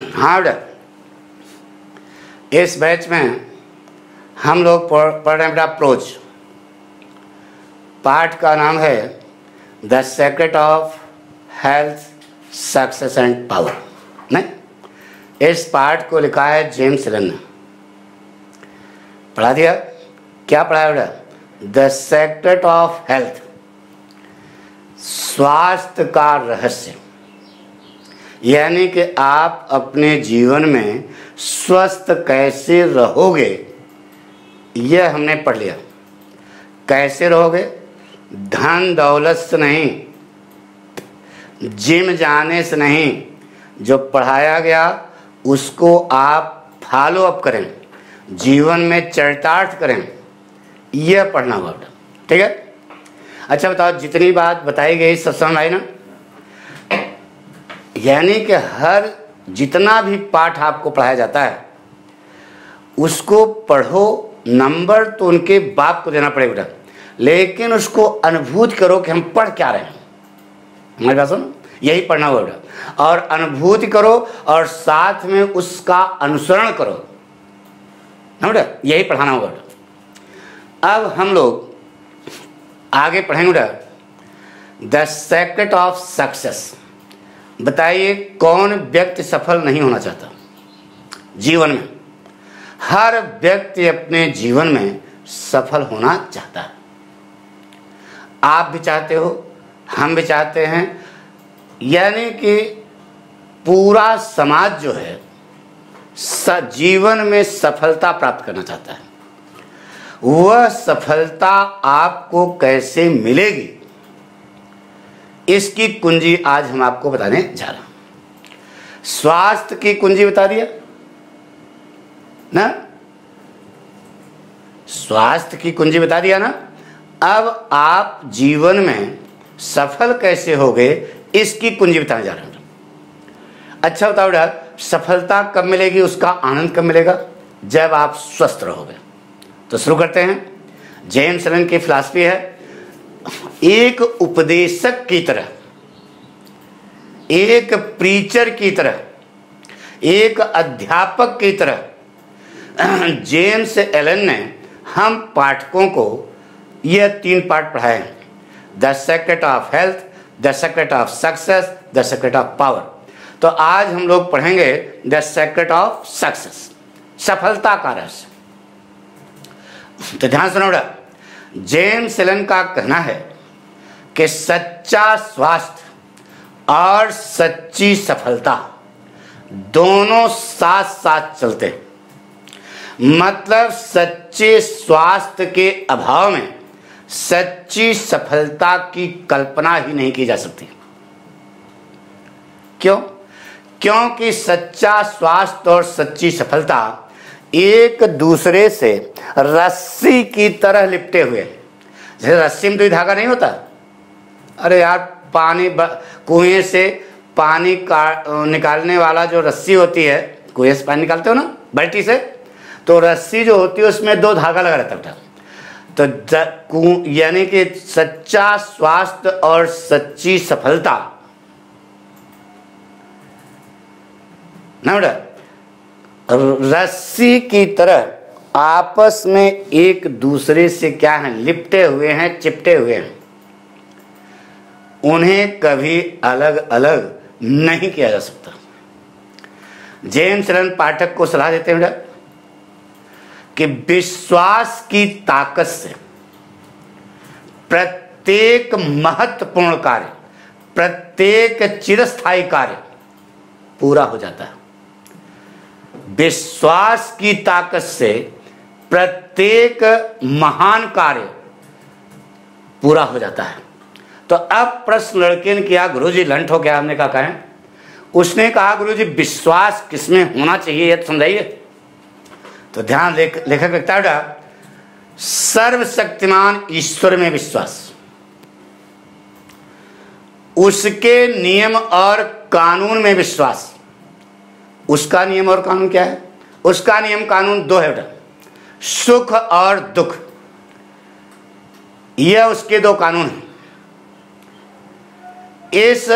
हाँ बेटा, इस बैच में हम लोग पढ़ रहे हैं बेटा प्रोज। पाठ का नाम है the secret of health, success and power. नहीं, इस पाठ को लिखा है जेम्स एलन ने। पढ़ा दिया? क्या पढ़ाया बेटा? द सेक्रेट ऑफ हेल्थ, स्वास्थ्य का रहस्य। यानी कि आप अपने जीवन में स्वस्थ कैसे रहोगे, यह हमने पढ़ लिया। कैसे रहोगे? धन दौलत से नहीं, जिम जाने से नहीं, जो पढ़ाया गया उसको आप फॉलो अप करें, जीवन में चरितार्थ करें, यह पढ़ना होगा। ठीक है? अच्छा बताओ, जितनी बात बताई गई सब समझ आई ना? यानी कि हर जितना भी पाठ आपको पढ़ाया जाता है उसको पढ़ो। नंबर तो उनके बाप को देना पड़ेगा, लेकिन उसको अनुभूति करो कि हम पढ़ क्या रहे हैं। हमारी बात सुनो, यही पढ़ना होगा। और अनुभूति करो और साथ में उसका अनुसरण करो, ना बेटा? यही पढ़ाना होगा। अब हम लोग आगे पढ़ेंगे बेटा द सेक्रेट ऑफ सक्सेस। बताइए, कौन व्यक्ति सफल नहीं होना चाहता जीवन में? हर व्यक्ति अपने जीवन में सफल होना चाहता है। आप भी चाहते हो, हम भी चाहते हैं। यानी कि पूरा समाज जो है जीवन में सफलता प्राप्त करना चाहता है। वह सफलता आपको कैसे मिलेगी, इसकी कुंजी आज हम आपको बताने जा रहे हैं। स्वास्थ्य की कुंजी बता दिया ना? स्वास्थ्य की कुंजी बता दिया ना? अब आप जीवन में सफल कैसे होगे, इसकी कुंजी बताने जा रहे हैं। अच्छा बताओ बेटा, सफलता कब मिलेगी, उसका आनंद कब मिलेगा? जब आप स्वस्थ रहोगे। तो शुरू करते हैं। जेम्स एलन की फिलॉसफी है, एक उपदेशक की तरह, एक प्रीचर की तरह, एक अध्यापक की तरह जेम्स एलन ने हम पाठकों को यह 3 पाठ पढ़ाए हैं। The secret of health, the secret of success, the secret of power. तो आज हम लोग पढ़ेंगे द सेक्रेट ऑफ सक्सेस, सफलता का रहस्य। तो ध्यान सुनो बेटा, जेम्स एलन का कहना है कि सच्चा स्वास्थ्य और सच्ची सफलता दोनों साथ साथ चलते हैं। मतलब सच्चे स्वास्थ्य के अभाव में सच्ची सफलता की कल्पना ही नहीं की जा सकती। क्यों? क्योंकि सच्चा स्वास्थ्य और सच्ची सफलता एक दूसरे से रस्सी की तरह लिपटे हुए हैं। जैसे रस्सी में 2 धागा नहीं होता? अरे यार, पानी कुएं से पानी निकालने वाला जो रस्सी होती है, कुएं से पानी निकालते हो ना बाल्टी से, तो रस्सी जो होती है उसमें 2 धागा लगा रहता है। तो यानी कि सच्चा स्वास्थ्य और सच्ची सफलता ना बेटा, रस्सी की तरह आपस में एक दूसरे से क्या है, लिपटे हुए हैं, चिपटे हुए हैं। उन्हें कभी अलग अलग नहीं किया जा सकता। जेम्स एलन पाठक को सलाह देते हैं बेटा कि विश्वास की ताकत से प्रत्येक महत्वपूर्ण कार्य, प्रत्येक चिरस्थायी कार्य पूरा हो जाता है। विश्वास की ताकत से प्रत्येक महान कार्य पूरा हो जाता है। तो अब प्रश्न लड़के ने किया, गुरुजी लंट हो गया। हमने कहा कहें। उसने कहा, गुरुजी विश्वास किसमें होना चाहिए, ये समझाइए। तो ध्यान लेखक लिखता है, सर्वशक्तिमान ईश्वर में विश्वास, उसके नियम और कानून में विश्वास। उसका नियम और कानून क्या है? उसका नियम कानून 2 है बेटा, सुख और दुख। यह उसके 2 कानून हैं। इस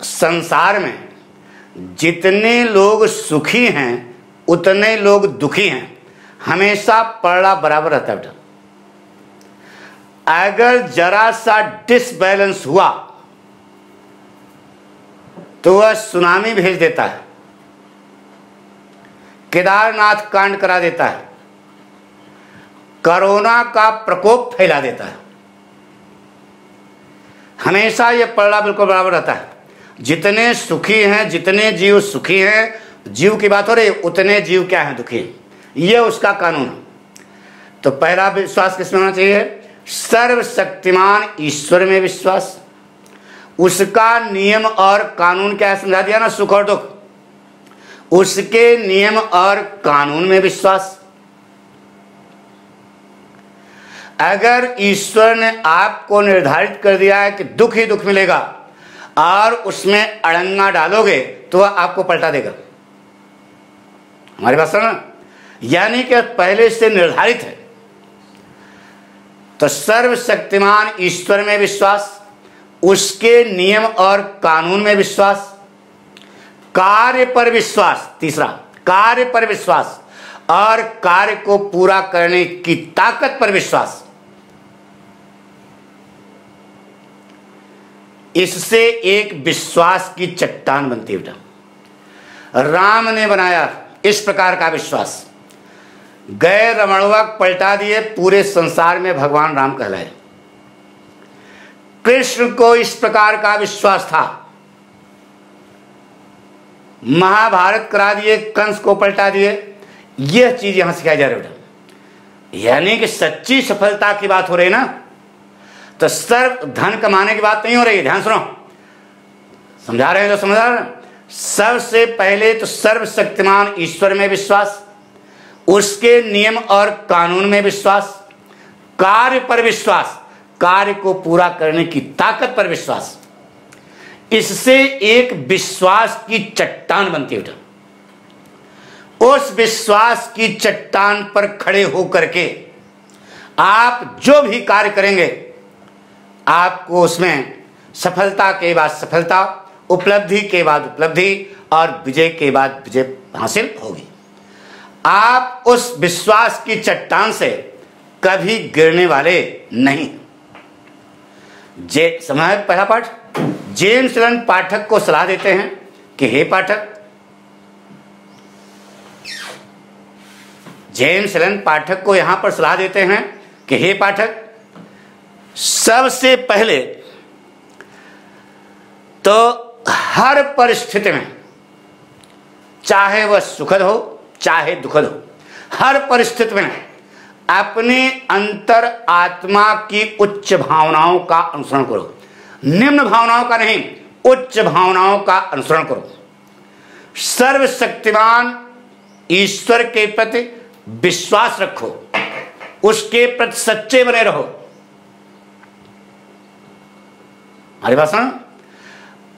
संसार में जितने लोग सुखी हैं उतने लोग दुखी हैं, हमेशा पलड़ा बराबर रहता है बेटा। अगर जरा सा डिसबैलेंस हुआ तो वह सुनामी भेज देता है, केदारनाथ कांड करा देता है, कोरोना का प्रकोप फैला देता है। हमेशा यह पलड़ा बिल्कुल बराबर रहता है। जितने सुखी हैं, जितने जीव सुखी हैं, जीव की बात हो रही, उतने जीव क्या हैं, दुखी। यह उसका कानून है। तो पहला विश्वास किसमें होना चाहिए? सर्वशक्तिमान ईश्वर में विश्वास। उसका नियम और कानून क्या है समझा दिया ना, सुख और दुख। उसके नियम और कानून में विश्वास। अगर ईश्वर ने आपको निर्धारित कर दिया है कि दुख ही दुख मिलेगा और उसमें अड़ंगा डालोगे तो वह आपको पलटा देगा। हमारी बात सुनो, यानी कि पहले से निर्धारित है। तो सर्वशक्तिमान ईश्वर में विश्वास, उसके नियम और कानून में विश्वास, कार्य पर विश्वास। तीसरा, कार्य पर विश्वास और कार्य को पूरा करने की ताकत पर विश्वास। इससे एक विश्वास की चट्टान बनती है बेटा। राम ने बनाया इस प्रकार का विश्वास, गए रमणवा पलटा दिए, पूरे संसार में भगवान राम कहलाए। कृष्ण को इस प्रकार का विश्वास था, महाभारत करा दिए, कंस को पलटा दिए। यह चीज यहां सिखाई जा रही है बेटा। यानी कि सच्ची सफलता की बात हो रही है ना, तो सर्व धन कमाने की बात नहीं हो रही है। ध्यान सुनो, समझा रहे हैं जो समझा रहे हैं। सबसे पहले तो सर्वशक्तिमान ईश्वर में विश्वास, उसके नियम और कानून में विश्वास, कार्य पर विश्वास, कार्य को पूरा करने की ताकत पर विश्वास। इससे एक विश्वास की चट्टान बनती है बेटा। उस विश्वास की चट्टान पर खड़े होकर के आप जो भी कार्य करेंगे, आपको उसमें सफलता के बाद सफलता, उपलब्धि के बाद उपलब्धि और विजय के बाद विजय हासिल होगी। आप उस विश्वास की चट्टान से कभी गिरने वाले नहीं। समय पहला पाठ, जेम्स एलन पाठक को सलाह देते हैं कि हे पाठक, जेम्स एलन पाठक को यहां पर सलाह देते हैं कि हे पाठक, सबसे पहले तो हर परिस्थिति में, चाहे वह सुखद हो चाहे दुखद हो, हर परिस्थिति में अपने अंतर आत्मा की उच्च भावनाओं का अनुसरण करो। निम्न भावनाओं का नहीं, उच्च भावनाओं का अनुसरण करो। सर्वशक्तिमान ईश्वर के प्रति विश्वास रखो, उसके प्रति सच्चे बने रहो। हमारी बात सुनो,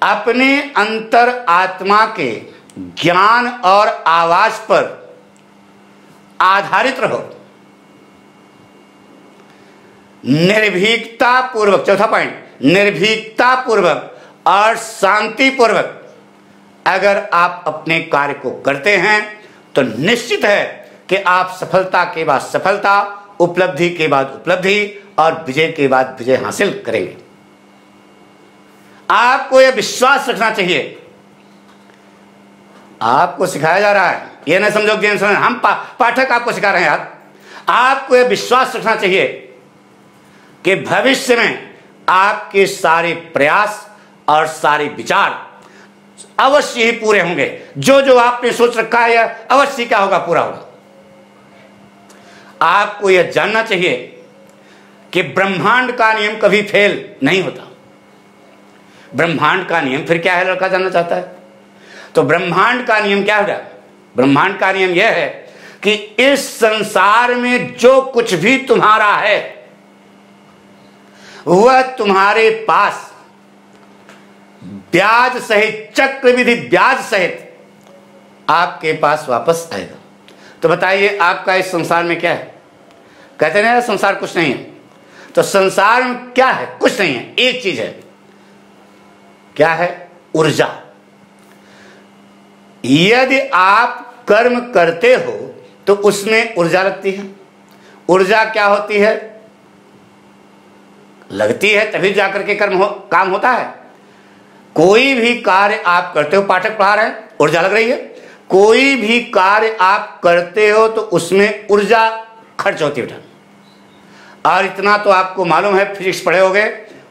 अपने अंतर आत्मा के ज्ञान और आवाज पर आधारित रहो। निर्भीकता पूर्वक, चौथा पॉइंट, निर्भीकता पूर्वक और शांति पूर्वक अगर आप अपने कार्य को करते हैं तो निश्चित है कि आप सफलता के बाद सफलता, उपलब्धि के बाद उपलब्धि और विजय के बाद विजय हासिल करेंगे। आपको यह विश्वास रखना चाहिए। आपको सिखाया जा रहा है, यह नहीं समझो कि हम पाठक आपको सिखा रहे हैं। आपको यह विश्वास रखना चाहिए कि भविष्य में आपके सारे प्रयास और सारे विचार अवश्य ही पूरे होंगे। जो जो आपने सोच रखा है यह अवश्य क्या होगा, पूरा होगा। आपको यह जानना चाहिए कि ब्रह्मांड का नियम कभी फेल नहीं होता। ब्रह्मांड का नियम फिर क्या है, लड़का जानना चाहता है। तो ब्रह्मांड का नियम क्या है? ब्रह्मांड का नियम यह है कि इस संसार में जो कुछ भी तुम्हारा है वह तुम्हारे पास ब्याज सहित, चक्रवृद्धि ब्याज सहित आपके पास वापस आएगा। तो बताइए आपका इस संसार में क्या है? कहते हैं संसार कुछ नहीं है। तो संसार में क्या है? कुछ नहीं है। एक चीज है, क्या है? ऊर्जा। यदि आप कर्म करते हो तो उसमें ऊर्जा लगती है। ऊर्जा क्या होती है? लगती है तभी जाकर के काम होता है। कोई भी कार्य आप करते हो, पाठक पढ़ा रहे हैं, ऊर्जा लग रही है। कोई भी कार्य आप करते हो तो उसमें ऊर्जा खर्च होती है बेटा। और इतना तो आपको मालूम है, फिजिक्स पढ़े होगे,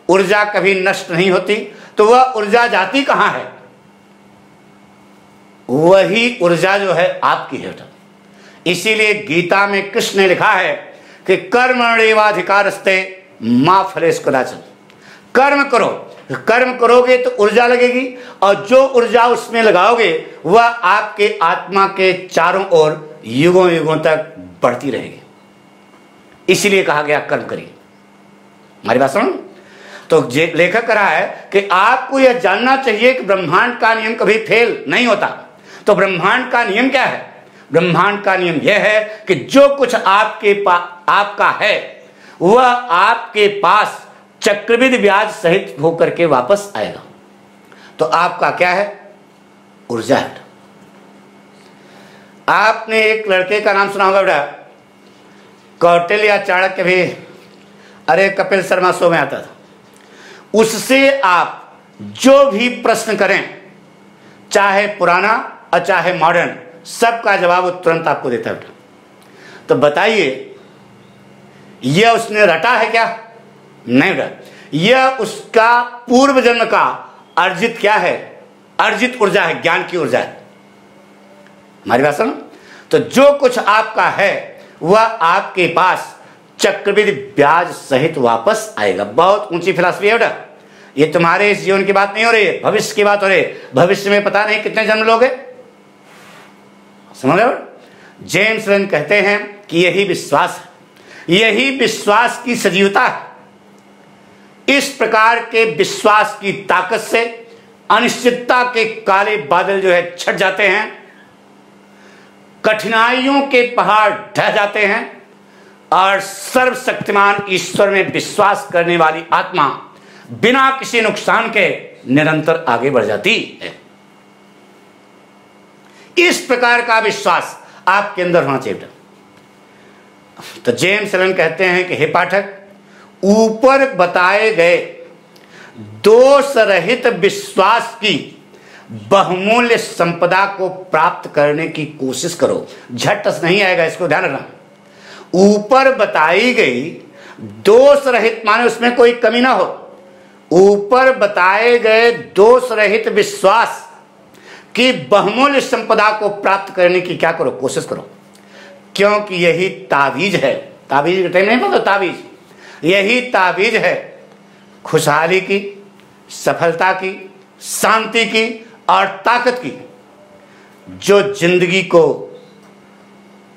ऊर्जा कभी नष्ट नहीं होती। तो वह ऊर्जा जाती कहां है? वही ऊर्जा जो है आपकी है बेटा। इसीलिए गीता में कृष्ण ने लिखा है कि कर्मण्येवाधिकारस्ते मा फलेषु कदाचन। कर्म करो, कर्म करोगे तो ऊर्जा लगेगी, और जो ऊर्जा उसमें लगाओगे वह आपके आत्मा के चारों ओर युगों युगों तक बढ़ती रहेगी। इसीलिए कहा गया कर्म करिए। हमारी बात सुनो। तो लेखक कह रहा है कि आपको यह जानना चाहिए कि ब्रह्मांड का नियम कभी फेल नहीं होता। तो ब्रह्मांड का नियम क्या है? ब्रह्मांड का नियम यह है कि जो कुछ आपका है वह आपके पास चक्रवृद्धि ब्याज सहित होकर के वापस आएगा। तो आपका क्या है? ऊर्जा है। आपने एक लड़के का नाम सुना होगा बेटा, कौटिल्य चाणक्य भी, अरे कपिल शर्मा शो में आता था। उससे आप जो भी प्रश्न करें, चाहे पुराना और चाहे मॉडर्न, सबका जवाब वो तुरंत आपको देता है। तो बताइए, यह उसने रटा है क्या? नहीं रटा। यह उसका पूर्व जन्म का अर्जित क्या है? अर्जित ऊर्जा है, ज्ञान की ऊर्जा है। हमारी बात सुनो। तो जो कुछ आपका है वह आपके पास चक्रवृद्धि ब्याज सहित वापस आएगा। बहुत ऊंची फिलॉसफी है बेटा। ये तुम्हारे इस जीवन की बात नहीं हो रही है, भविष्य की बात हो रही है। भविष्य में पता नहीं कितने जन्म लोगे, समझ रहे? जेम्स रन कहते हैं कि यही विश्वास है, यही विश्वास की सजीवता है। इस प्रकार के विश्वास की ताकत से अनिश्चितता के काले बादल जो है छट जाते हैं, कठिनाइयों के पहाड़ ढह जाते हैं, और सर्वशक्तिमान ईश्वर में विश्वास करने वाली आत्मा बिना किसी नुकसान के निरंतर आगे बढ़ जाती है। इस प्रकार का विश्वास आपके अंदर होना चाहिए। तो जेम्स रन कहते हैं कि हे पाठक, ऊपर बताए गए दोष रहित विश्वास की बहुमूल्य संपदा को प्राप्त करने की कोशिश करो। झट से नहीं आएगा, इसको ध्यान रखना। ऊपर बताई गई दोष रहित माने उसमें कोई कमी ना हो। ऊपर बताए गए दोष रहित विश्वास की बहुमूल्य संपदा को प्राप्त करने की क्या करो? कोशिश करो। क्योंकि यही ताबीज है। ताबीज का टाइम नहीं पता? ताबीज, यही ताबीज है खुशहाली की, सफलता की, शांति की और ताकत की, जो जिंदगी को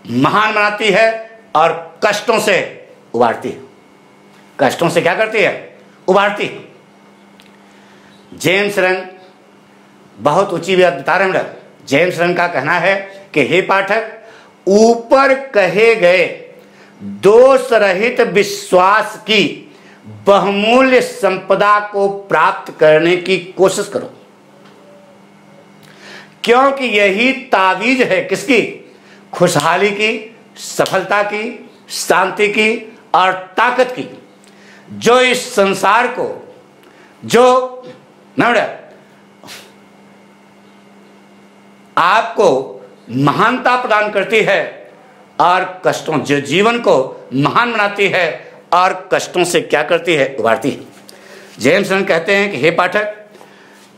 महान बनाती है और कष्टों से उबारती है। कष्टों से क्या करती है? उबारती है। जेम्स रन बहुत ऊंची बात बता रहे हैं। जेम्स रन का कहना है कि हे पाठक, ऊपर कहे गए दोष रहित विश्वास की बहुमूल्य संपदा को प्राप्त करने की कोशिश करो। क्योंकि यही ताबीज है किसकी? खुशहाली की, सफलता की, शांति की और ताकत की, जो इस संसार को, जो आपको महानता प्रदान करती है और कष्टों, जो जीवन को महान बनाती है और कष्टों से क्या करती है? उबारती है। जेम्स रन कहते हैं कि हे पाठक,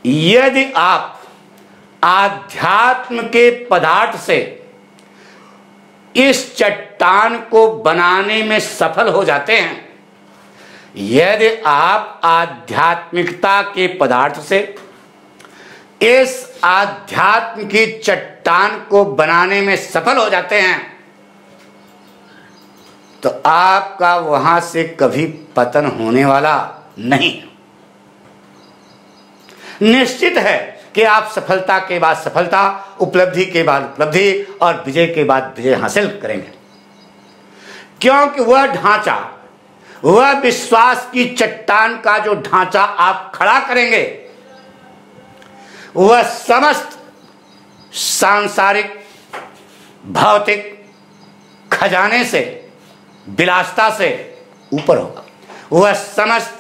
यदि आप आध्यात्म के पदार्थ से इस चट्टान को बनाने में सफल हो जाते हैं, यदि आप आध्यात्मिकता के पदार्थ से इस आध्यात्म की चट्टान को बनाने में सफल हो जाते हैं, तो आपका वहां से कभी पतन होने वाला नहीं। निश्चित है कि आप सफलता के बाद सफलता, उपलब्धि के बाद उपलब्धि और विजय के बाद विजय हासिल करेंगे। क्योंकि वह ढांचा, वह विश्वास की चट्टान का जो ढांचा आप खड़ा करेंगे, वह समस्त सांसारिक भौतिक खजाने से, विलासिता से ऊपर होगा। वह समस्त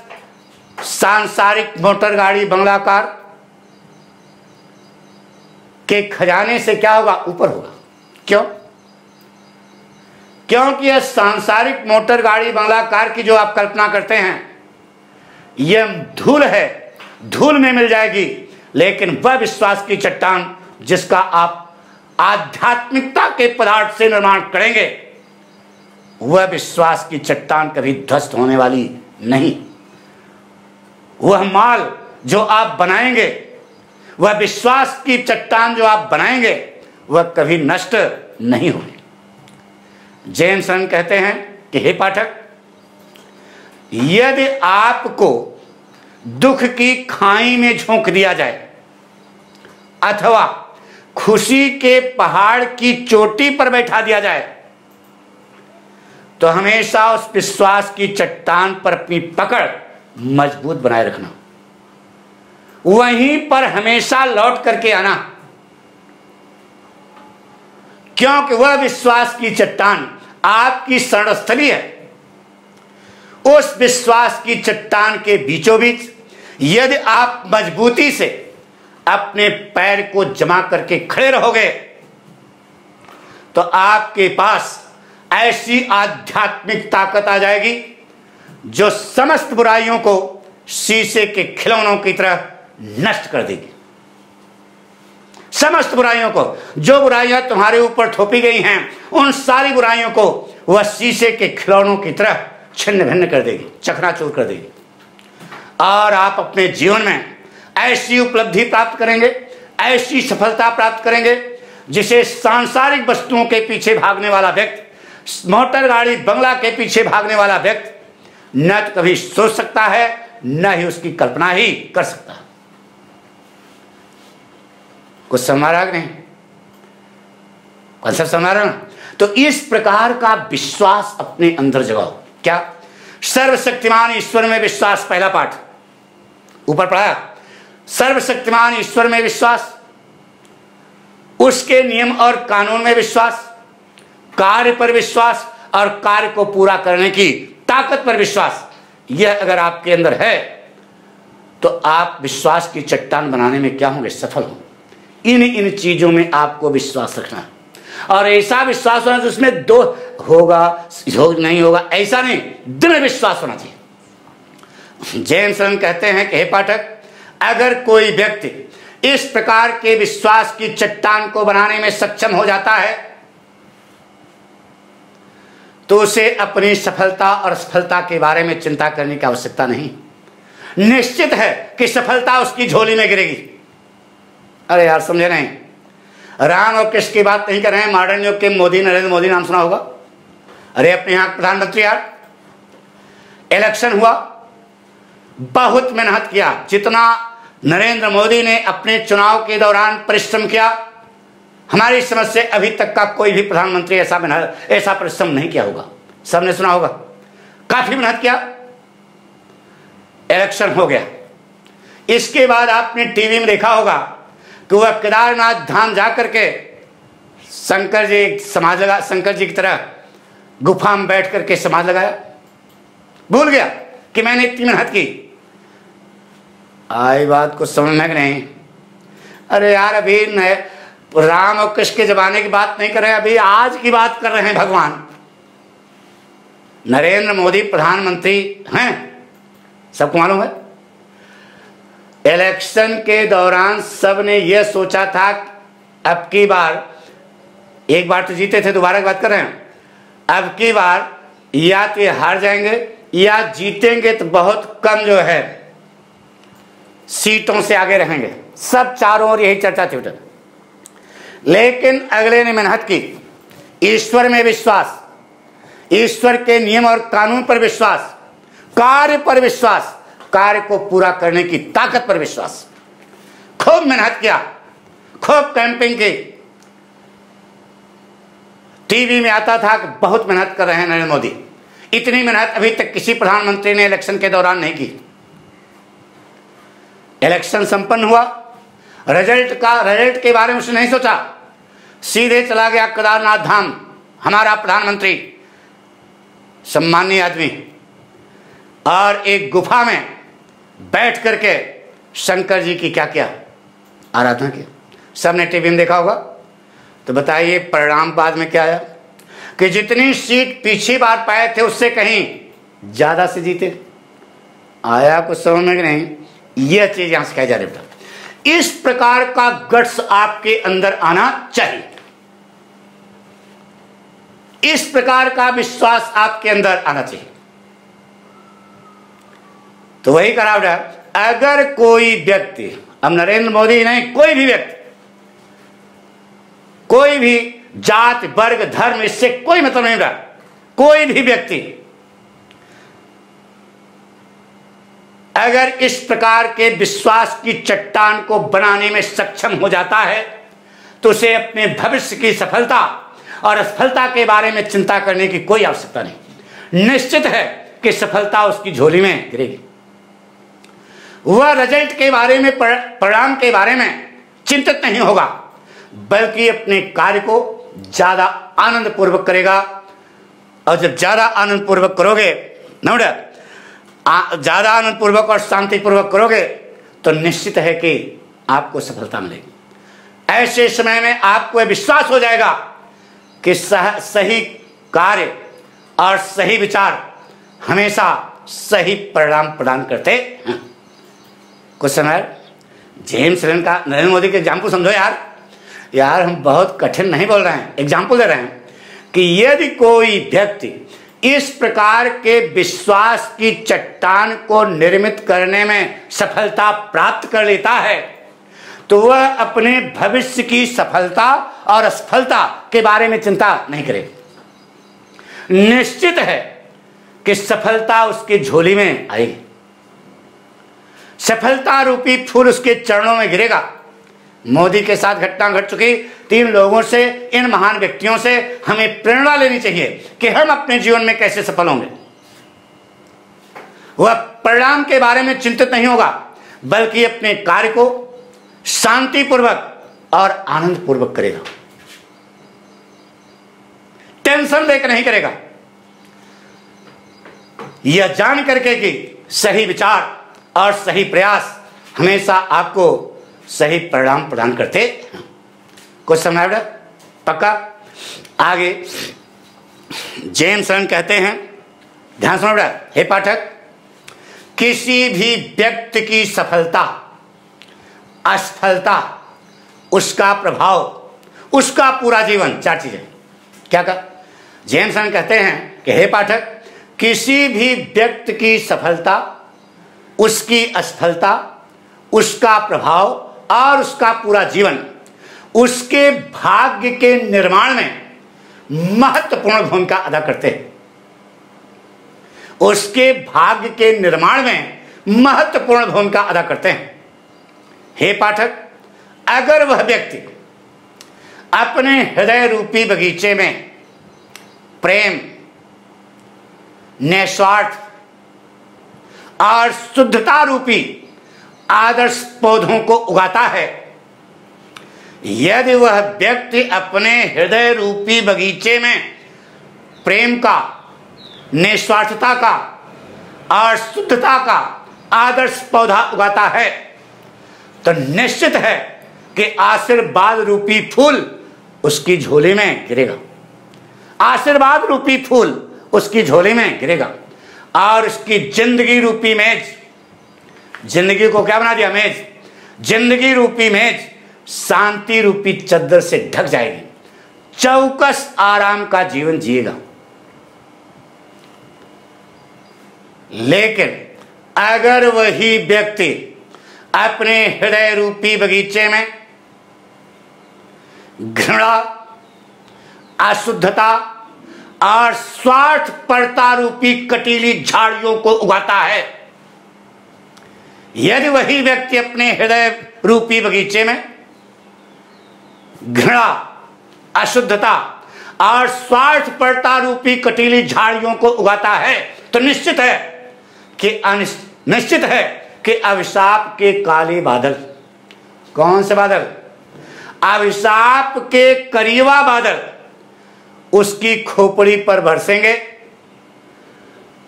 सांसारिक मोटर गाड़ी बंगला कार के खजाने से क्या होगा? ऊपर होगा। क्यों? क्योंकि यह सांसारिक मोटर गाड़ी बंगला कार की जो आप कल्पना करते हैं, यह धूल है, धूल में मिल जाएगी। लेकिन वह विश्वास की चट्टान जिसका आप आध्यात्मिकता के पदार्थ से निर्माण करेंगे, वह विश्वास की चट्टान कभी ध्वस्त होने वाली नहीं। वह माल जो आप बनाएंगे, वह विश्वास की चट्टान जो आप बनाएंगे, वह कभी नष्ट नहीं होगी। जेम्स रन कहते हैं कि हे पाठक, यदि आपको दुख की खाई में झोंक दिया जाए अथवा खुशी के पहाड़ की चोटी पर बैठा दिया जाए, तो हमेशा उस विश्वास की चट्टान पर अपनी पकड़ मजबूत बनाए रखना, वहीं पर हमेशा लौट करके आना, क्योंकि वह विश्वास की चट्टान आपकी शरणस्थली है। उस विश्वास की चट्टान के बीचों बीच यदि आप मजबूती से अपने पैर को जमा करके खड़े रहोगे, तो आपके पास ऐसी आध्यात्मिक ताकत आ जाएगी जो समस्त बुराइयों को शीशे के खिलौनों की तरह नष्ट कर देगी। समस्त बुराइयों को, जो बुराइयां तुम्हारे ऊपर थोपी गई हैं, उन सारी बुराइयों को वह शीशे के खिलौनों की तरह छिन्न भिन्न कर देगी, चकनाचूर कर देगी। और आप अपने जीवन में ऐसी उपलब्धि प्राप्त करेंगे, ऐसी सफलता प्राप्त करेंगे, जिसे सांसारिक वस्तुओं के पीछे भागने वाला व्यक्ति, मोटर गाड़ी बंगला के पीछे भागने वाला व्यक्ति न तो कभी सोच सकता है, न ही उसकी कल्पना ही कर सकता है। कुछ समझ रहा है नहीं? कौन सा समझ रहा? तो इस प्रकार का विश्वास अपने अंदर जगाओ। क्या? सर्वशक्तिमान ईश्वर में विश्वास, पहला पाठ ऊपर पढ़ाया। सर्वशक्तिमान ईश्वर में विश्वास, उसके नियम और कानून में विश्वास, कार्य पर विश्वास और कार्य को पूरा करने की ताकत पर विश्वास। यह अगर आपके अंदर है तो आप विश्वास की चट्टान बनाने में क्या होंगे? सफल होंगे। इन चीजों में आपको विश्वास रखना है, और ऐसा विश्वास होना जिसमें दो होगा नहीं होगा ऐसा नहीं, दृढ़ विश्वास होना चाहिए। जेम्स रन कहते हैं कि हे पाठक, अगर कोई व्यक्ति इस प्रकार के विश्वास की चट्टान को बनाने में सक्षम हो जाता है, तो उसे अपनी सफलता और असफलता के बारे में चिंता करने की आवश्यकता नहीं। निश्चित है कि सफलता उसकी झोली में गिरेगी। अरे यार समझे नहीं? राम और कृष्ण की बात नहीं कर रहे हैं, मॉडर्न युग के मोदी, नरेंद्र मोदी नाम सुना होगा। अरे अपने यहां प्रधानमंत्री यार, इलेक्शन हुआ, बहुत मेहनत किया। जितना नरेंद्र मोदी ने अपने चुनाव के दौरान परिश्रम किया, हमारी समझ से अभी तक का कोई भी प्रधानमंत्री ऐसा परिश्रम नहीं किया होगा। सबने सुना होगा, काफी मेहनत किया, इलेक्शन हो गया। इसके बाद आपने टीवी में देखा होगा कि वह केदारनाथ धाम जाकर के शंकर जी की तरह गुफा में बैठ करके समाज लगाया। भूल गया कि मैंने इतनी मेहनत की। आई बात को समझ में नहीं? अरे यार, अभी राम और कृष्ण के जमाने की बात नहीं कर रहे हैं, अभी आज की बात कर रहे हैं। भगवान नरेंद्र मोदी प्रधानमंत्री हैं, सबको मालूम है। इलेक्शन के दौरान सबने यह सोचा था अब की बार, एक बार तो जीते थे, दोबारा की बात कर रहे हैं, अब की बार या तो ये हार जाएंगे या जीतेंगे तो बहुत कम जो है सीटों से आगे रहेंगे। सब चारों ओर यही चर्चा थी। लेकिन अगले ने मेहनत की, ईश्वर में विश्वास, ईश्वर के नियम और कानून पर विश्वास, कार्य पर विश्वास, कार्य को पूरा करने की ताकत पर विश्वास। खूब मेहनत किया, खूब कैंपिंग की। टीवी में आता था कि बहुत मेहनत कर रहे हैं नरेंद्र मोदी। इतनी मेहनत अभी तक किसी प्रधानमंत्री ने इलेक्शन के दौरान नहीं की। इलेक्शन संपन्न हुआ रिजल्ट के बारे में उसने नहीं सोचा, सीधे चला गया केदारनाथ धाम। हमारा प्रधानमंत्री सम्मानीय आदमी, और एक गुफा में बैठ करके शंकर जी की क्या किया, आराधना की। सबने टीवी में देखा होगा। तो बताइए परिणाम बाद में क्या आया कि जितनी सीट पिछली बार पाए थे उससे कहीं ज्यादा से जीते। आया कुछ समझ में नहीं, यह चीज यहां सिखाई जा रही है। इस प्रकार का गट्स आपके अंदर आना चाहिए, इस प्रकार का विश्वास आपके अंदर आना चाहिए। तो वही करा उठा। अगर कोई व्यक्ति, अब नरेंद्र मोदी नहीं, कोई भी व्यक्ति, कोई भी जात वर्ग धर्म, इससे कोई मतलब नहीं रहा, कोई भी व्यक्ति अगर इस प्रकार के विश्वास की चट्टान को बनाने में सक्षम हो जाता है तो उसे अपने भविष्य की सफलता और असफलता के बारे में चिंता करने की कोई आवश्यकता नहीं। निश्चित है कि सफलता उसकी झोली में गिरेगी। वह रिजल्ट के बारे में, परिणाम के बारे में चिंतित नहीं होगा, बल्कि अपने कार्य को ज्यादा आनंद पूर्वक करेगा। और जब ज्यादा आनंद पूर्वक करोगे, ज्यादा आनंद पूर्वक और शांति पूर्वक करोगे तो निश्चित है कि आपको सफलता मिलेगी। ऐसे समय में आपको यह विश्वास हो जाएगा कि सही कार्य और सही विचार हमेशा सही परिणाम प्रदान करते हैं। कुछ समय जेम्स लिन का, नरेंद्र मोदी के एग्जाम्पल समझो यार हम बहुत कठिन नहीं बोल रहे हैं, एग्जाम्पल दे रहे हैं कि यदि कोई व्यक्ति इस प्रकार के विश्वास की चट्टान को निर्मित करने में सफलता प्राप्त कर लेता है तो वह अपने भविष्य की सफलता और असफलता के बारे में चिंता नहीं करेगा। निश्चित है कि सफलता उसकी झोली में आएगी, सफलता रूपी फूल उसके चरणों में गिरेगा। मोदी के साथ घटना घट चुकी, 3 लोगों से, इन महान व्यक्तियों से हमें प्रेरणा लेनी चाहिए कि हम अपने जीवन में कैसे सफल होंगे। वह परिणाम के बारे में चिंतित नहीं होगा, बल्कि अपने कार्य को शांतिपूर्वक और आनंद पूर्वक करेगा, टेंशन लेकर नहीं करेगा। यह जान करके कि सही विचार और सही प्रयास हमेशा आपको सही परिणाम प्रदान करते हैं। कुछ समझ पक्का। आगे जेम्स लिन कहते हैं, ध्यान सुनो बेटा, हे पाठक, किसी भी व्यक्ति की सफलता असफलता, उसका प्रभाव, उसका पूरा जीवन, 4 चीजें। क्या कहा जेम्स लिन कहते हैं कि हे पाठक, किसी भी व्यक्ति की सफलता, उसकी असफलता, उसका प्रभाव और उसका पूरा जीवन उसके भाग्य के निर्माण में महत्वपूर्ण भूमिका अदा करते हैं। उसके भाग्य के निर्माण में महत्वपूर्ण भूमिका अदा करते हैं। हे पाठक, अगर वह व्यक्ति अपने हृदय रूपी बगीचे में प्रेम, निस्वार्थ और शुद्धता रूपी आदर्श पौधों को उगाता है, यदि वह व्यक्ति अपने हृदय रूपी बगीचे में प्रेम का, निस्वार्थता का और शुद्धता का आदर्श पौधा उगाता है तो निश्चित है कि आशीर्वाद रूपी फूल उसकी झोली में गिरेगा। आशीर्वाद रूपी फूल उसकी झोली में गिरेगा और उसकी जिंदगी रूपी मेज, जिंदगी को क्या बना दिया, मेज, जिंदगी रूपी मेज शांति रूपी चद्दर से ढक जाएगी, चौकस आराम का जीवन जिएगा। लेकिन अगर वही व्यक्ति अपने हृदय रूपी बगीचे में घृणा, अशुद्धता और स्वार्थपरता रूपी कटीली झाड़ियों को उगाता है, यदि वही व्यक्ति अपने हृदय रूपी बगीचे में घृणा, अशुद्धता और स्वार्थपरता रूपी कटीली झाड़ियों को उगाता है तो निश्चित है कि अभिशाप के काले बादल कौन से बादल? अभिशाप के करीबा बादल उसकी खोपड़ी पर बरसेंगे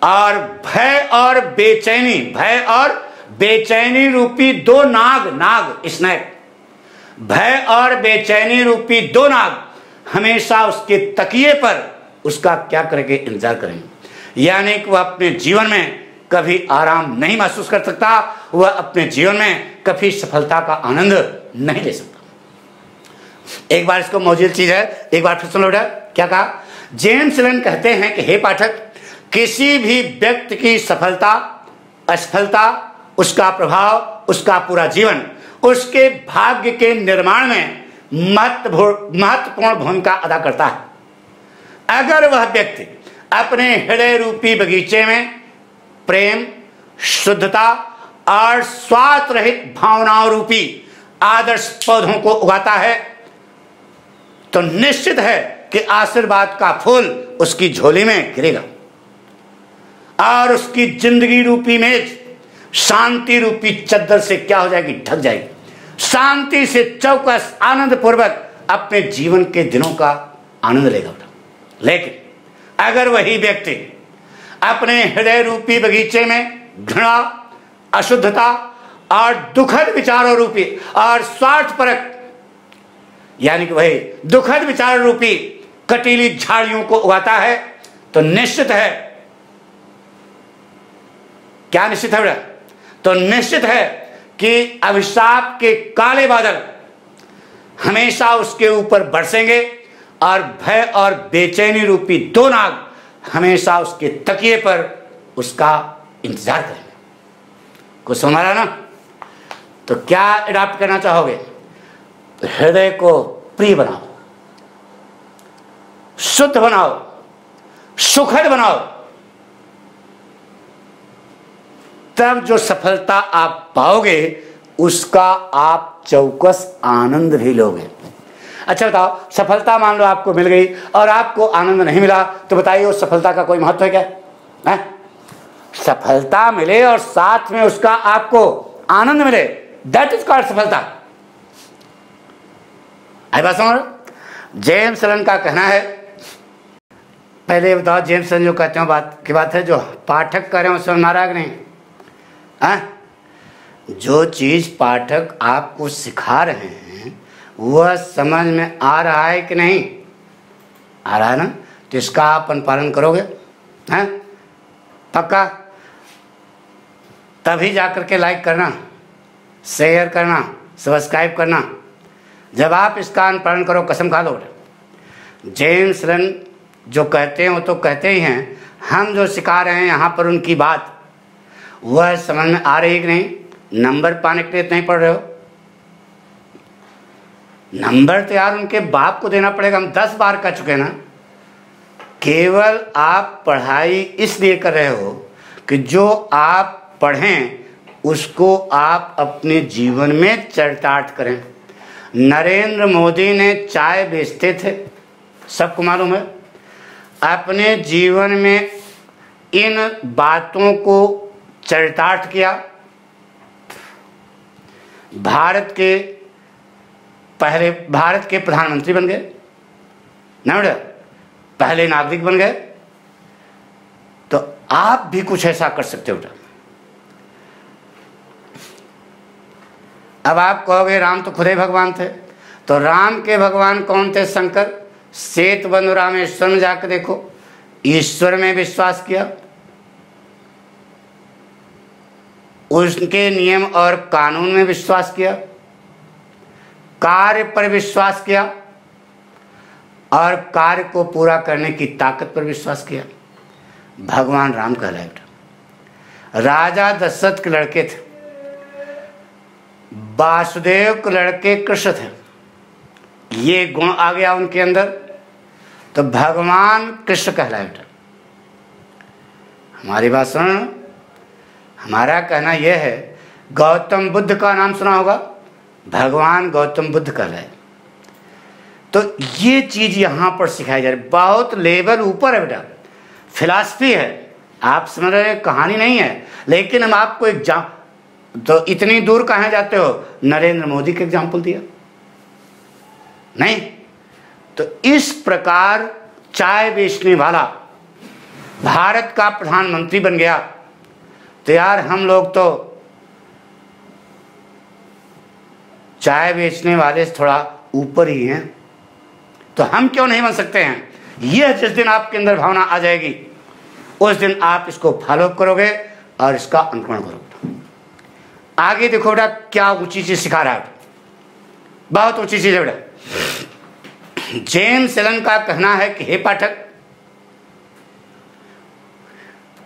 और भय और बेचैनी रूपी दो नाग स्नैक, भय और बेचैनी रूपी दो नाग हमेशा उसके तकिए पर उसका क्या करेंगे? इंतजार करेंगे। यानी कि वह अपने जीवन में कभी आराम नहीं महसूस कर सकता, वह अपने जीवन में कभी सफलता का आनंद नहीं ले सकता। एक बार इसको मौजूद चीज है, एक बार फिर सुन लो बेटा क्या कहा। जेम्स लन कहते हैं कि हे पाठक, किसी भी व्यक्ति की सफलता असफलता, उसका प्रभाव, उसका पूरा जीवन उसके भाग्य के निर्माण में महत्वपूर्ण भूमिका अदा करता है। अगर वह व्यक्ति अपने हृदय रूपी बगीचे में प्रेम, शुद्धता और स्वार्थ रहित भावनाओं रूपी आदर्श पौधों को उगाता है तो निश्चित है कि आशीर्वाद का फूल उसकी झोली में गिरेगा और उसकी जिंदगी रूपी मेज शांति रूपी चद्दर से क्या हो जाएगी? ढक जाएगी। शांति से चौकस आनंद पूर्वक अपने जीवन के दिनों का आनंद लेगा। लेकिन अगर वही व्यक्ति अपने हृदय रूपी बगीचे में घृणा, अशुद्धता और दुखद विचारों रूपी और स्वार्थपरक, यानी कि वही दुखद विचार रूपी कटीली झाड़ियों को उगाता है तो निश्चित है, क्या निश्चित है बेटा? तो निश्चित है कि अभिशाप के काले बादल हमेशा उसके ऊपर बरसेंगे और भय और बेचैनी रूपी दो नाग हमेशा उसके तकिए पर उसका इंतजार करेंगे। कुछ समझ रहा ना? तो क्या अडॉप्ट करना चाहोगे? हृदय को प्रिय बनाओ, शुद्ध बनाओ, सुखद बनाओ, तब जो सफलता आप पाओगे उसका आप चौकस आनंद भी लोगे। अच्छा बताओ, सफलता मान लो आपको मिल गई और आपको आनंद नहीं मिला तो बताइए उस सफलता का कोई महत्व है क्या? है? सफलता मिले और साथ में उसका आपको आनंद मिले, दैट इज कॉल्ड सफलता। आई बात समझ? जेम्स लन का कहना है, पहले बताओ जेम्स लन जो कहते हैं बात की बात है, जो पाठक कह रहे हैं उसमें मारा कि नहीं? जो चीज पाठक आपको सिखा रहे हैं वह समझ में आ रहा है कि नहीं? आ रहा है ना? तो इसका आप अनुपालन करोगे हैं? पक्का? तभी जाकर के लाइक करना, शेयर करना, सब्सक्राइब करना। जब आप इसका अनुपालन करो, कसम खा लो। जेम्स लन जो कहते हैं वो तो कहते ही हैं, हम जो सिखा रहे हैं यहाँ पर उनकी बात वह समझ में आ रही कि नहीं? नंबर पाने के लिए नहीं पढ़ रहे हो? नंबर तो यार उनके बाप को देना पड़ेगा। हम 10 बार कह चुके ना, केवल आप पढ़ाई इसलिए कर रहे हो कि जो आप पढ़ें उसको आप अपने जीवन में चरितार्थ करें। नरेंद्र मोदी ने चाय बेचते थे, सबको मालूम है। अपने जीवन में इन बातों को चरितार्थ किया, भारत के प्रधानमंत्री बन गए ना बेटा, पहले नागरिक बन गए। तो आप भी कुछ ऐसा कर सकते हो बेटा। अब आप कहोगे राम तो खुद ही भगवान थे, तो राम के भगवान कौन थे? शंकर। सेतु बंधु रामेश्वर में जाकर देखो, ईश्वर में विश्वास किया, उसके नियम और कानून में विश्वास किया, कार्य पर विश्वास किया और कार्य को पूरा करने की ताकत पर विश्वास किया। भगवान राम कहलाए बेटा। राजा दशरथ के लड़के थे, वासुदेव के लड़के कृष्ण थे। ये गुण आ गया उनके अंदर तो भगवान कृष्ण कहलाए बेटा। हमारी बात सुनो। हमारा कहना यह है, गौतम बुद्ध का नाम सुना होगा, भगवान गौतम बुद्ध कहलाए। तो ये चीज यहां पर सिखाई जा रही है। बहुत लेवल ऊपर है बेटा, फिलॉसफी है, आप समझ रहे हैं, कहानी नहीं है। लेकिन हम आपको एक तो इतनी दूर कहाँ जाते हो? नरेंद्र मोदी का एग्जाम्पल दिया नहीं? तो इस प्रकार चाय बेचने वाला भारत का प्रधानमंत्री बन गया, तो यार हम लोग तो चाय बेचने वाले से थोड़ा ऊपर ही हैं, तो हम क्यों नहीं बन सकते हैं? यह जिस दिन आपके अंदर भावना आ जाएगी, उस दिन आप इसको फॉलो करोगे और इसका अनुकरण करोगे। आगे देखो बेटा क्या ऊंची चीज सिखा रहा है, बहुत ऊंची चीज है बेटा। जेम्स एलन का कहना है कि हे पाठक,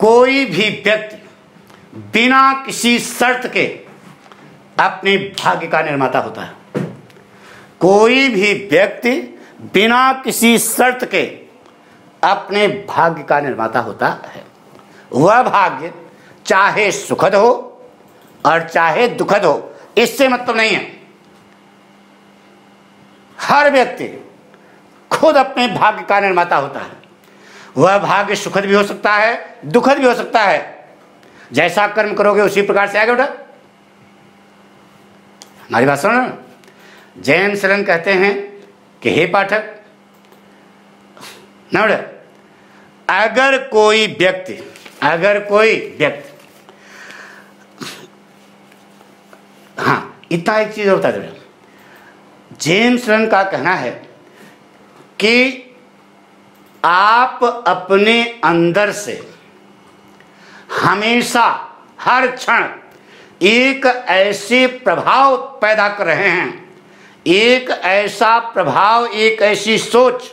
कोई भी व्यक्ति बिना किसी शर्त के अपने भाग्य का निर्माता होता है। कोई भी व्यक्ति बिना किसी शर्त के अपने भाग्य का निर्माता होता है। वह भाग्य चाहे सुखद हो और चाहे दुखद हो, इससे मतलब नहीं है। हर व्यक्ति खुद अपने भाग्य का निर्माता होता है। वह भाग्य सुखद भी हो सकता है, दुखद भी हो सकता है। जैसा कर्म करोगे उसी प्रकार से आएगा बेटा। हमारी बात सुनो। जेम्स एलन कहते हैं कि हे पाठक, ना बेटा, अगर कोई व्यक्ति हाँ, इतना एक चीज होता है। जेम्स एलन का कहना है कि आप अपने अंदर से हमेशा हर क्षण एक ऐसे प्रभाव पैदा कर रहे हैं, एक ऐसा प्रभाव, एक ऐसी सोच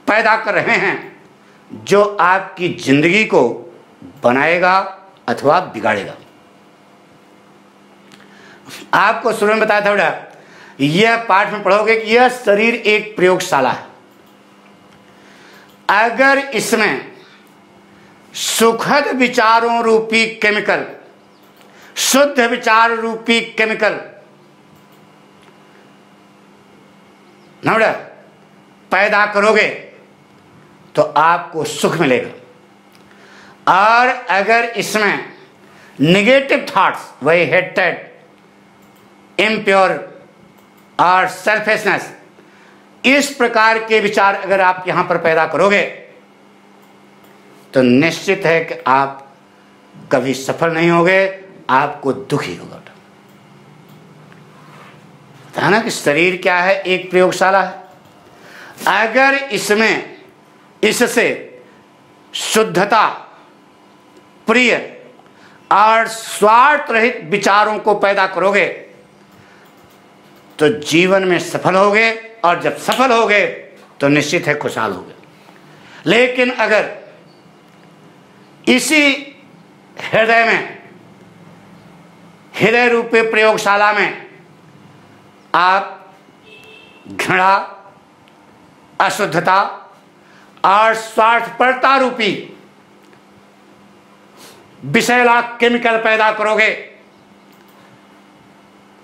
पैदा कर रहे हैं जो आपकी जिंदगी को बनाएगा अथवा बिगाड़ेगा। आपको शुरू में बताया था बेटा, यह पाठ में पढ़ोगे कि यह शरीर एक प्रयोगशाला है। अगर इसमें सुखद विचारों रूपी केमिकल, शुद्ध विचार रूपी केमिकल ना बेटा पैदा करोगे तो आपको सुख मिलेगा। और अगर इसमें निगेटिव थॉट्स, वही हेटेड, इम्प्योर और सेल्फिशनेस, इस प्रकार के विचार अगर आप यहां पर पैदा करोगे तो निश्चित है कि आप कभी सफल नहीं होगे, आपको दुख ही होगा। पता है ना कि शरीर क्या है? एक प्रयोगशाला है। अगर इससे शुद्धता, प्रिय और स्वार्थ रहित विचारों को पैदा करोगे तो जीवन में सफल होगे, और जब सफल होगे तो निश्चित है खुशहाल होगे। लेकिन अगर इसी हृदय रूपी प्रयोगशाला में आप घृणा, अशुद्धता और स्वार्थपरता रूपी विषैला केमिकल पैदा करोगे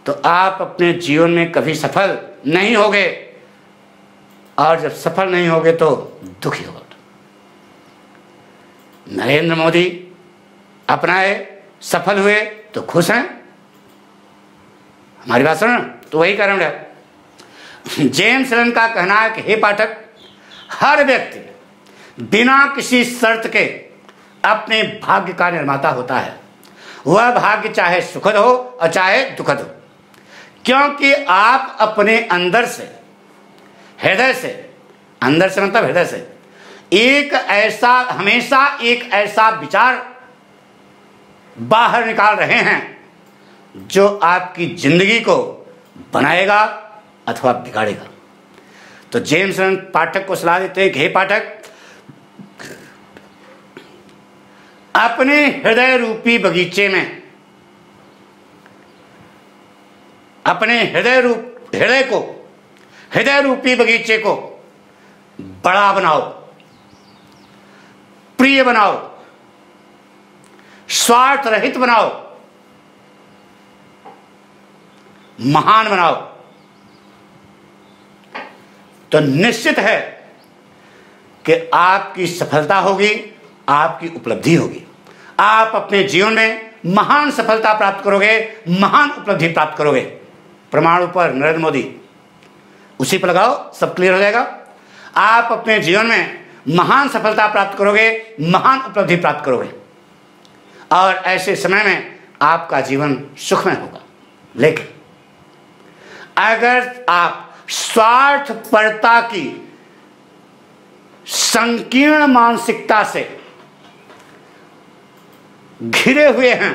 तो आप अपने जीवन में कभी सफल नहीं होगे, और जब सफल नहीं होगे तो दुखी होगे। नरेंद्र मोदी अपनाए, सफल हुए तो खुश हैं। हमारी बात सुनो, तो वही कारण है। जेम्स एलन का कहना है कि हे पाठक, हर व्यक्ति बिना किसी शर्त के अपने भाग्य का निर्माता होता है। वह भाग्य चाहे सुखद हो और चाहे दुखद हो, क्योंकि आप अपने अंदर से, हृदय से, अंदर से मतलब हृदय से, हमेशा एक ऐसा विचार बाहर निकाल रहे हैं जो आपकी जिंदगी को बनाएगा अथवा बिगाड़ेगा। तो जेम्स एलन पाठक को सलाह देते हैं कि हे पाठक, अपने हृदय रूपी बगीचे में, अपने हृदय रूपी बगीचे को बड़ा बनाओ, प्रिय बनाओ, स्वार्थ रहित बनाओ, महान बनाओ। तो निश्चित है कि आपकी सफलता होगी, आपकी उपलब्धि होगी। आप अपने जीवन में महान सफलता प्राप्त करोगे, महान उपलब्धि प्राप्त करोगे। परमाणु पर नरेंद्र मोदी, उसी पर लगाओ, सब क्लियर हो जाएगा। आप अपने जीवन में महान सफलता प्राप्त करोगे, महान उपलब्धि प्राप्त करोगे, और ऐसे समय में आपका जीवन सुखमय होगा। लेकिन अगर आप स्वार्थपरता की संकीर्ण मानसिकता से घिरे हुए हैं,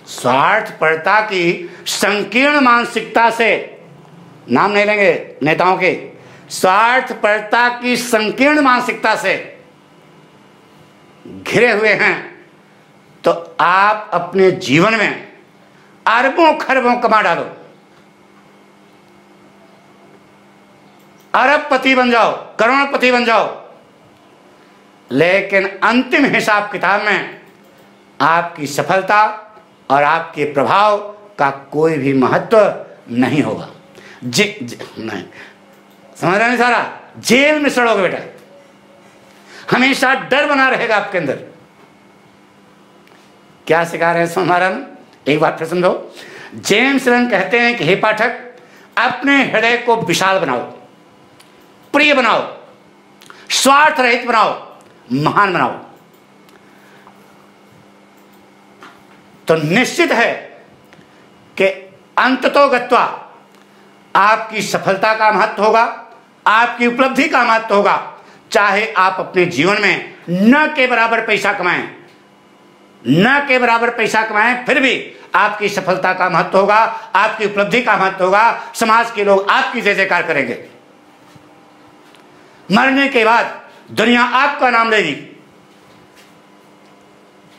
स्वार्थपरता की संकीर्ण मानसिकता से, नाम नहीं लेंगे नेताओं के, स्वार्थपरता की संकीर्ण मानसिकता से घिरे हुए हैं, तो आप अपने जीवन में अरबों खरबों कमा डालो, अरबपति बन जाओ, करोड़पति बन जाओ, लेकिन अंतिम हिसाब किताब में आपकी सफलता और आपके प्रभाव का कोई भी महत्व नहीं होगा। नहीं समझ रहे हैं सारा, जेल में सड़ोगे बेटा, हमेशा डर बना रहेगा आपके अंदर। क्या सिखा रहे हैं महाराज, एक बात फिर समझो। जेम्स रन कहते हैं कि हे पाठक, अपने हृदय को विशाल बनाओ, प्रिय बनाओ, स्वार्थ रहित बनाओ, महान बनाओ, तो निश्चित है कि अंततोगत्वा आपकी सफलता का महत्व होगा, आपकी उपलब्धि का महत्व होगा। चाहे आप अपने जीवन में न के बराबर पैसा कमाएं, न के बराबर पैसा कमाएं, फिर भी आपकी सफलता का महत्व होगा, आपकी उपलब्धि का महत्व होगा। समाज के लोग आपकी जय जयकार करेंगे। मरने के बाद दुनिया आपका नाम लेगी।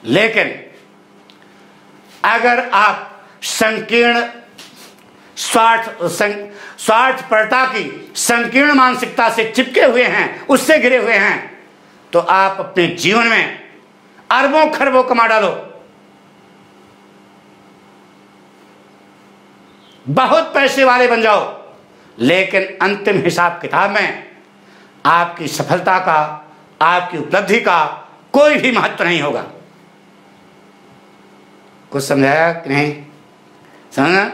लेकिन अगर आप संकीर्ण स्वार्थपरता की संकीर्ण मानसिकता से चिपके हुए हैं, उससे घिरे हुए हैं, तो आप अपने जीवन में अरबों खरबों कमा डालो, बहुत पैसे वाले बन जाओ, लेकिन अंतिम हिसाब किताब में आपकी सफलता का, आपकी उपलब्धि का कोई भी महत्व नहीं होगा। कुछ समझाया कि नहीं? समझना?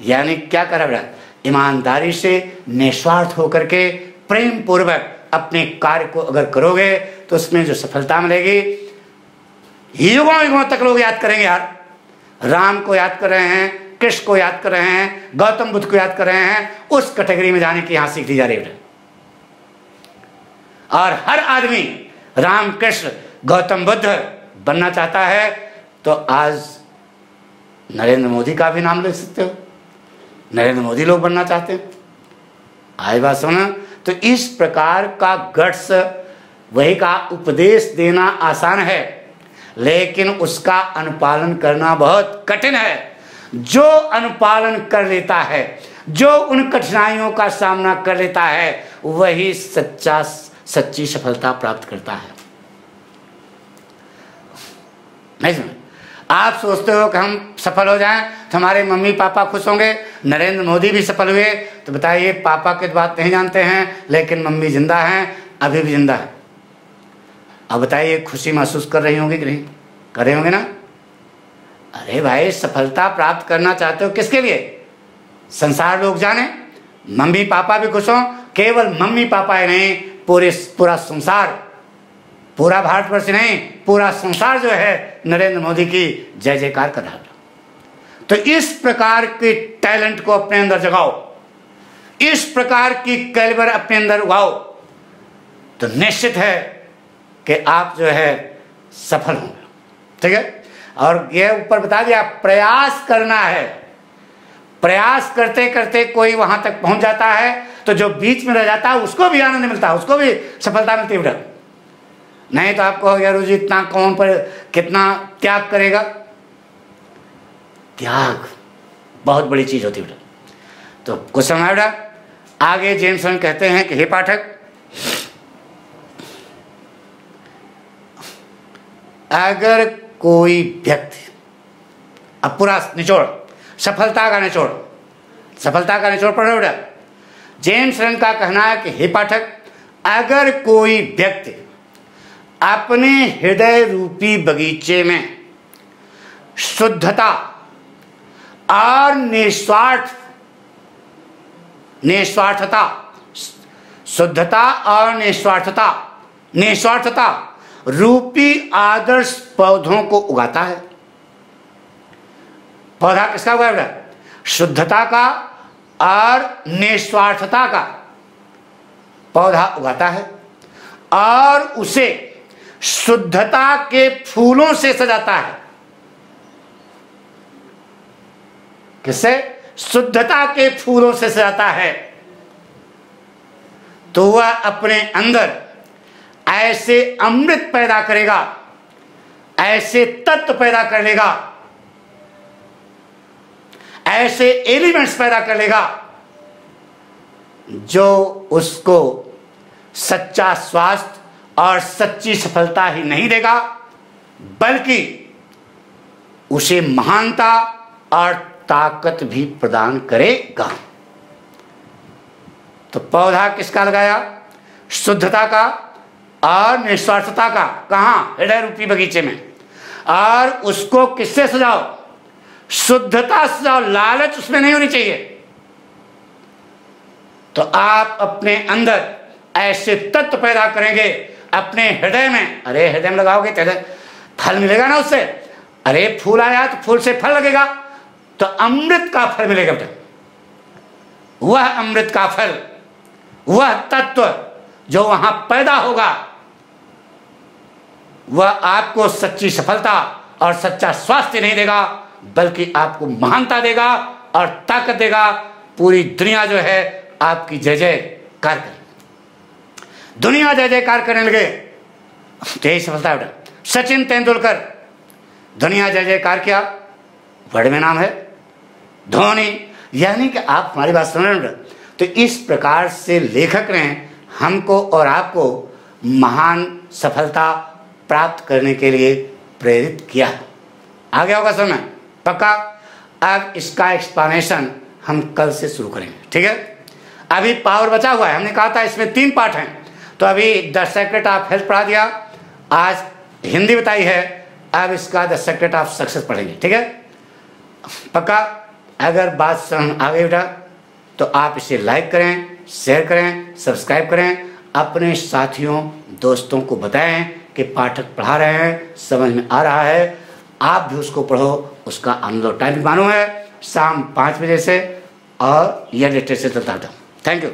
यानी क्या करा बेटा, ईमानदारी से निस्वार्थ होकर के प्रेम पूर्वक अपने कार्य को अगर करोगे तो उसमें जो सफलता मिलेगी, युगों युगों तक लोग याद करेंगे। यार राम को याद कर रहे हैं, कृष्ण को याद कर रहे हैं, गौतम बुद्ध को याद कर रहे हैं, उस कैटेगरी में जाने की यहां सीख दी जा रही है। और हर आदमी राम कृष्ण गौतम बुद्ध बनना चाहता है, तो आज नरेंद्र मोदी का भी नाम ले सकते हो, नरेंद्र मोदी लोग बनना चाहते हैं। आज बात सुना, तो इस प्रकार का गट्स, वही का उपदेश देना आसान है, लेकिन उसका अनुपालन करना बहुत कठिन है। जो अनुपालन कर लेता है, जो उन कठिनाइयों का सामना कर लेता है, वही सच्ची सफलता प्राप्त करता है। नहीं समझ? आप सोचते हो कि हम सफल हो जाएं तो हमारे मम्मी पापा खुश होंगे, नरेंद्र मोदी भी सफल हुए, तो बताइए पापा की बात नहीं जानते हैं, लेकिन मम्मी जिंदा हैं, अभी भी जिंदा है। अब बताइए खुशी महसूस कर रही होंगी कि नहीं? कर रहे होंगे ना? अरे भाई, सफलता प्राप्त करना चाहते हो किसके लिए? संसार लोग जाने, मम्मी पापा भी खुश हों। केवल मम्मी पापा ही नहीं, पूरा संसार, पूरा भारतवर्ष नहीं, पूरा संसार जो है नरेंद्र मोदी की जय जयकार कर रहा है। तो इस प्रकार के टैलेंट को अपने अंदर जगाओ, इस प्रकार की कैलिबर अपने अंदर उगाओ, तो निश्चित है कि आप जो है सफल होंगे। ठीक है? और ये ऊपर बता दिया, प्रयास करना है। प्रयास करते करते कोई वहां तक पहुंच जाता है, तो जो बीच में रह जाता है उसको भी आनंद मिलता है, उसको भी सफलता मिलती है। नहीं तो आपको यार जी इतना कौन पर कितना त्याग करेगा? त्याग बहुत बड़ी चीज होती है। तो कुछ समझ बेटा। आगे जेम्स रन कहते हैं कि हे पाठक, अगर कोई व्यक्ति, अब पूरा निचोड़, सफलता का निचोड़ पढ़ रहे बेटा। जेम्स रन का कहना है कि हे पाठक, अगर कोई व्यक्ति अपने हृदय रूपी बगीचे में शुद्धता और निस्वार्थता, शुद्धता और निस्वार्थता रूपी आदर्श पौधों को उगाता है। पौधा किसका उगाएगा? शुद्धता का और निस्वार्थता का पौधा उगाता है और उसे शुद्धता के फूलों से सजाता है। किससे? शुद्धता के फूलों से सजाता है। तो वह अपने अंदर ऐसे अमृत पैदा करेगा, ऐसे तत्व पैदा कर लेगा, ऐसे एलिमेंट्स पैदा कर लेगा जो उसको सच्चा स्वास्थ्य और सच्ची सफलता ही नहीं देगा, बल्कि उसे महानता और ताकत भी प्रदान करेगा। तो पौधा किसका लगाया? शुद्धता का और निस्वार्थता का। कहां? हृदय रूपी बगीचे में। और उसको किससे सजाओ? शुद्धता से सजाओ, लालच उसमें नहीं होनी चाहिए। तो आप अपने अंदर ऐसे तत्व पैदा करेंगे अपने हृदय में। अरे हृदय में लगाओगे तो फल मिलेगा ना उससे। अरे फूल आया तो फूल से फल लगेगा, तो अमृत का फल मिलेगा बेटा। वह अमृत का फल, वह तत्व जो वहां पैदा होगा, वह आपको सच्ची सफलता और सच्चा स्वास्थ्य नहीं देगा, बल्कि आपको महानता देगा और ताकत देगा। पूरी दुनिया जो है आपकी जय जयकार करे, दुनिया जय जयकार करने लगे, तो यही सफलता है बेटा। सचिन तेंदुलकर, दुनिया जय जयकार किया, वर्ल्ड में नाम है। धोनी, यानी कि आप हमारी बात सुन रहे हैं। तो इस प्रकार से लेखक ने हमको और आपको महान सफलता प्राप्त करने के लिए प्रेरित किया। आ गया होगा समझ में? पक्का। अब इसका एक्सप्लेनेशन हम कल से शुरू करेंगे, ठीक है? अभी पावर बचा हुआ है। हमने कहा था इसमें 3 पार्ट हैं, तो अभी द सीक्रेट ऑफ हेल्थ पढ़ा दिया, आज हिंदी बताई है, अब इसका द सीक्रेट ऑफ सक्सेस पढ़ेंगे, ठीक है? पक्का। अगर बात समझ आ गई बेटा तो आप इसे लाइक करें, शेयर करें, सब्सक्राइब करें, अपने साथियों दोस्तों को बताएं कि पाठक पढ़ा रहे हैं, समझ में आ रहा है, आप भी उसको पढ़ो। उसका आनंद टाइम मालूम है शाम 5 बजे से, और यह लेटेस्ट से चलता था। Thank you.